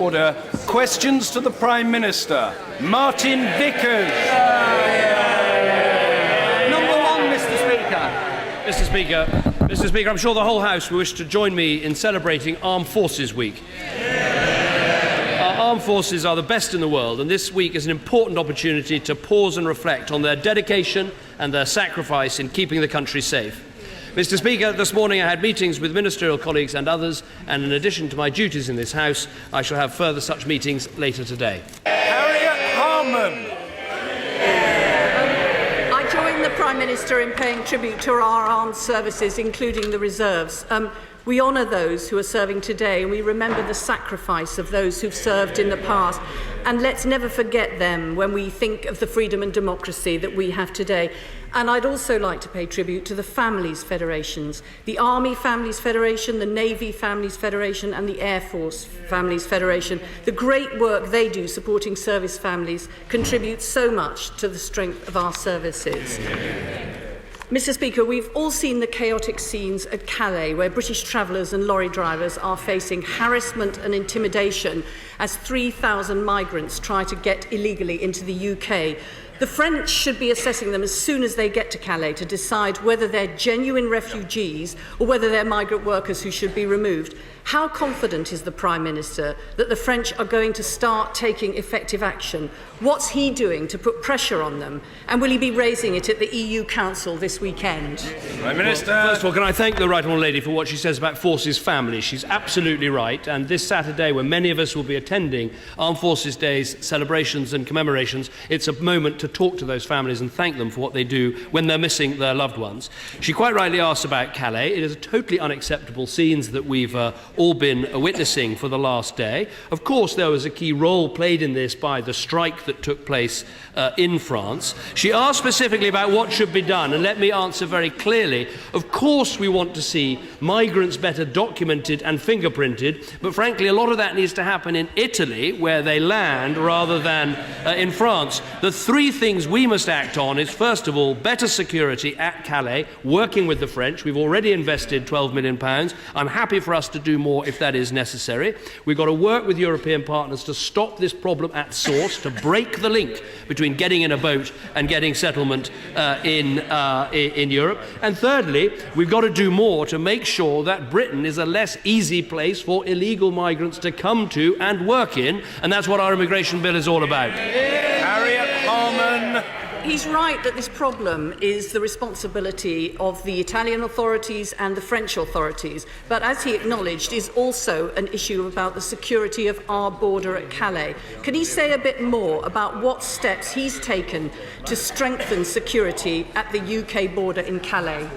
Order. Questions to the Prime Minister. Martin Vickers. Number one, Mr. Speaker. Mr. Speaker, I'm sure the whole House will wish to join me in celebrating Armed Forces Week. Our armed forces are the best in the world, and this week is an important opportunity to pause and reflect on their dedication and their sacrifice in keeping the country safe. Mr. Speaker, this morning I had meetings with ministerial colleagues and others, and in addition to my duties in this House, I shall have further such meetings later today. Harriet Harman. I join the Prime Minister in paying tribute to our armed services, including the reserves. We honour those who are serving today, and we remember the sacrifice of those who've served in the past. And let's never forget them when we think of the freedom and democracy that we have today. And I'd also like to pay tribute to the Families Federations, the Army Families Federation, the Navy Families Federation and the Air Force Families Federation. The great work they do supporting service families contributes so much to the strength of our services. Mr. Speaker, we've all seen the chaotic scenes at Calais, where British travellers and lorry drivers are facing harassment and intimidation as 3,000 migrants try to get illegally into the UK. The French should be assessing them as soon as they get to Calais to decide whether they're genuine refugees or whether they're migrant workers who should be removed. How confident is the Prime Minister that the French are going to start taking effective action? What's he doing to put pressure on them? And will he be raising it at the EU Council this weekend? Prime Minister. Well, first of all, can I thank the Right Honourable Lady for what she says about Forces families? She's absolutely right. And this Saturday, when many of us will be attending Armed Forces Days celebrations and commemorations, it's a moment to talk to those families and thank them for what they do when they're missing their loved ones. She quite rightly asked about Calais. It is totally unacceptable scenes that we've all been witnessing for the last day. Of course, there was a key role played in this by the strike that took place in France. She asked specifically about what should be done, and let me answer very clearly. Of course, we want to see migrants better documented and fingerprinted, but frankly, a lot of that needs to happen in Italy, where they land, rather than in France. The three things we must act on is, first of all, better security at Calais, working with the French. We've already invested £12 million. I'm happy for us to do more if that is necessary. We've got to work with European partners to stop this problem at source, to break the link between getting in a boat and getting settlement in Europe. And thirdly, we've got to do more to make sure that Britain is a less easy place for illegal migrants to come to and work in, and that's what our immigration bill is all about. Harriet Harman. He's right that this problem is the responsibility of the Italian authorities and the French authorities, but as he acknowledged, is also an issue about the security of our border at Calais. Can he say a bit more about what steps he's taken to strengthen security at the UK border in Calais?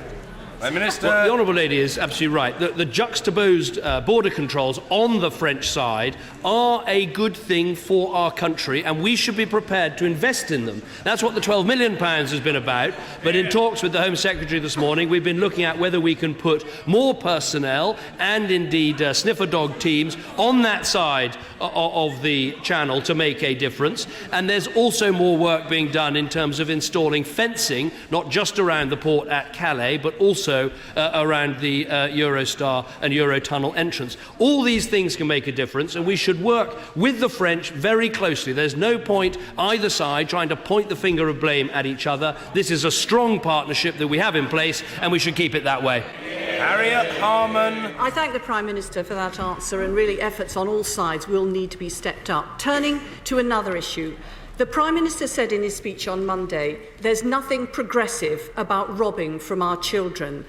Prime Minister. Well, the Honourable Lady is absolutely right. The juxtaposed border controls on the French side are a good thing for our country, and we should be prepared to invest in them. That's what the £12 million has been about, but in talks with the Home Secretary this morning, we've been looking at whether we can put more personnel and indeed sniffer dog teams on that side of the channel to make a difference. And there's also more work being done in terms of installing fencing, not just around the port at Calais, but also around the Eurostar and Eurotunnel entrance. All these things can make a difference, and we should work with the French very closely. There's no point either side trying to point the finger of blame at each other. This is a strong partnership that we have in place, and we should keep it that way. Harriet Harman. I thank the Prime Minister for that answer, and really efforts on all sides will need to be stepped up. Turning to another issue. The Prime Minister said in his speech on Monday, there's nothing progressive about robbing from our children.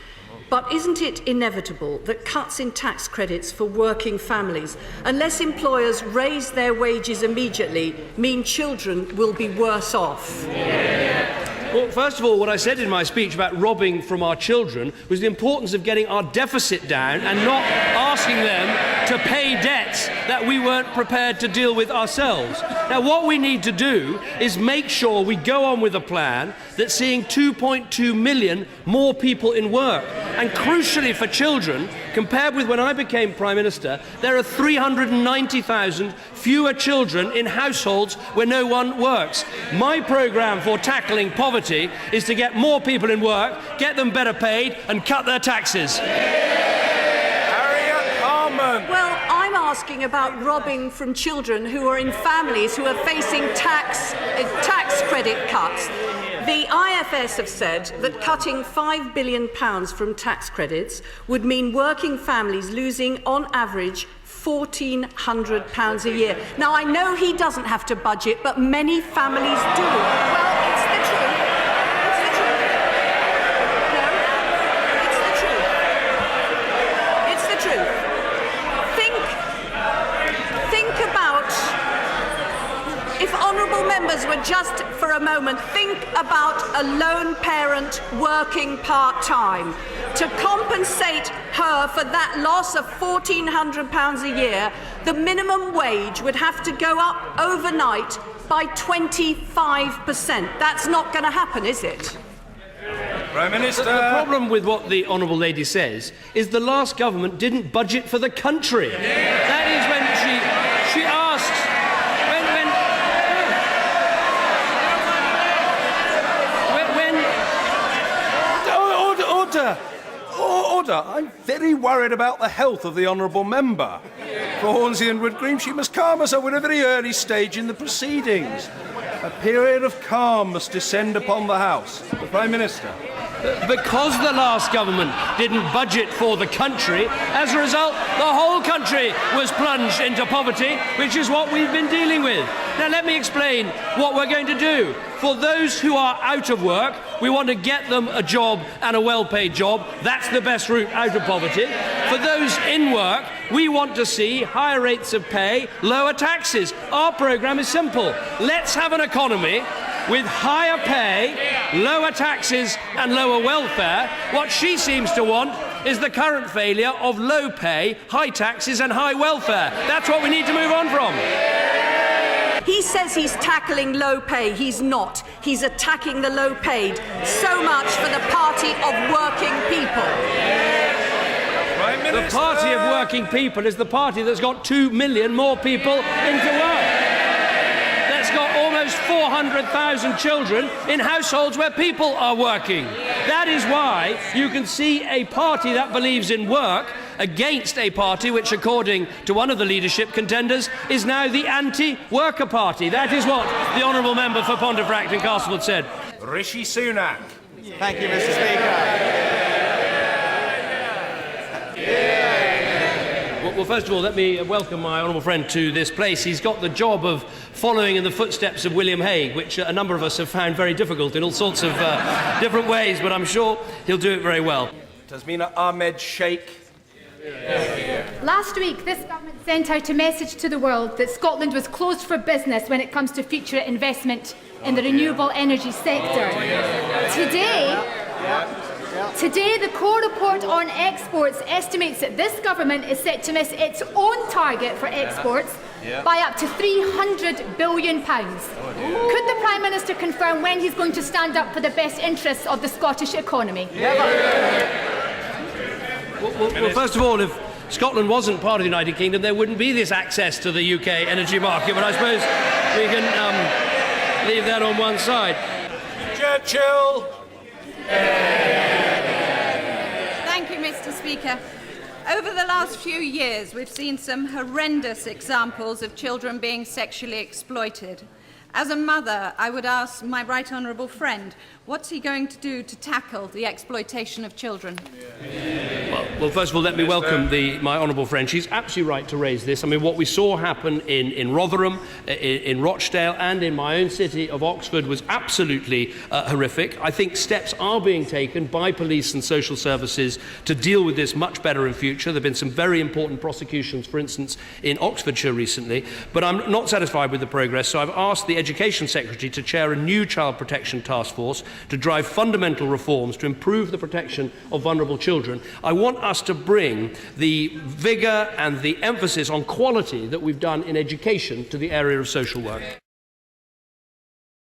But isn't it inevitable that cuts in tax credits for working families, unless employers raise their wages immediately, mean children will be worse off? Well, first of all, what I said in my speech about robbing from our children was the importance of getting our deficit down and not asking them to pay debts that we weren't prepared to deal with ourselves. Now, what we need to do is make sure we go on with a plan that's seeing 2.2 million more people in work. And crucially for children, compared with when I became Prime Minister, there are 390,000 fewer children in households where no one works. My programme for tackling poverty is to get more people in work, get them better paid and cut their taxes. Harriet Harman. Harman. Well, I'm asking about robbing from children who are in families who are facing tax credit cuts. The IFS have said that cutting £5 billion from tax credits would mean working families losing, on average, £1,400 a year. Now, I know he doesn't have to budget, but many families do. Well, it's the truth. It's the truth. No, it's the truth. It's the truth. Think about, if honourable members were just for a moment, think about a lone parent working part-time. To compensate her for that loss of £1,400 a year, the minimum wage would have to go up overnight by 25%. That's not going to happen, is it? Prime Minister. The problem with what the honourable lady says is the last government didn't budget for the country. That is when she asks... Order. I'm very worried about the health of the honourable member. For Hornsey and Wood Green, she must calm herself at a very early stage in the proceedings. A period of calm must descend upon the House. The Prime Minister. Because the last government didn't budget for the country, as a result, the whole country was plunged into poverty, which is what we've been dealing with. Now, let me explain what we're going to do. For those who are out of work, we want to get them a job and a well-paid job. That's the best route out of poverty. For those in work, we want to see higher rates of pay, lower taxes. Our programme is simple. Let's have an economy with higher pay, lower taxes and lower welfare. What she seems to want is the current failure of low pay, high taxes and high welfare. That's what we need to move on from. He says he's tackling low pay. He's not. He's attacking the low paid. So much for the party of working people. Prime Minister. The party of working people is the party that's got 2 million more people into work. That's got almost 400,000 children in households where people are working. That is why you can see a party that believes in work against a party which, according to one of the leadership contenders, is now the anti-worker party. That is what the honourable member for Pontefract and Castlewood said. Rishi Sunak. Thank you, Mr. Speaker. Well, first of all, let me welcome my honourable friend to this place. He's got the job of following in the footsteps of William Hague, which a number of us have found very difficult in all sorts of different ways, but I'm sure he'll do it very well. Tasmina Ahmed Sheikh. Last week, this government sent out a message to the world that Scotland was closed for business when it comes to future investment in the renewable energy sector. Today, the core report on exports estimates that this government is set to miss its own target for exports by up to £300 billion. Could the Prime Minister confirm when he's going to stand up for the best interests of the Scottish economy? Well, first of all, if Scotland wasn't part of the United Kingdom, there wouldn't be this access to the UK energy market, but I suppose we can leave that on one side. Churchill. Thank you, Mr. Speaker. Over the last few years, we've seen some horrendous examples of children being sexually exploited. As a mother, I would ask my right honourable friend, what's he going to do to tackle the exploitation of children? Well, first of all, let me welcome my honourable friend. She's absolutely right to raise this. I mean, what we saw happen in Rotherham, in Rochdale and in my own city of Oxford was absolutely horrific. I think steps are being taken by police and social services to deal with this much better in future. There have been some very important prosecutions, for instance, in Oxfordshire recently. But I'm not satisfied with the progress, so I've asked the Education Secretary to chair a new child protection task force to drive fundamental reforms to improve the protection of vulnerable children. I want us to bring the vigour and the emphasis on quality that we've done in education to the area of social work.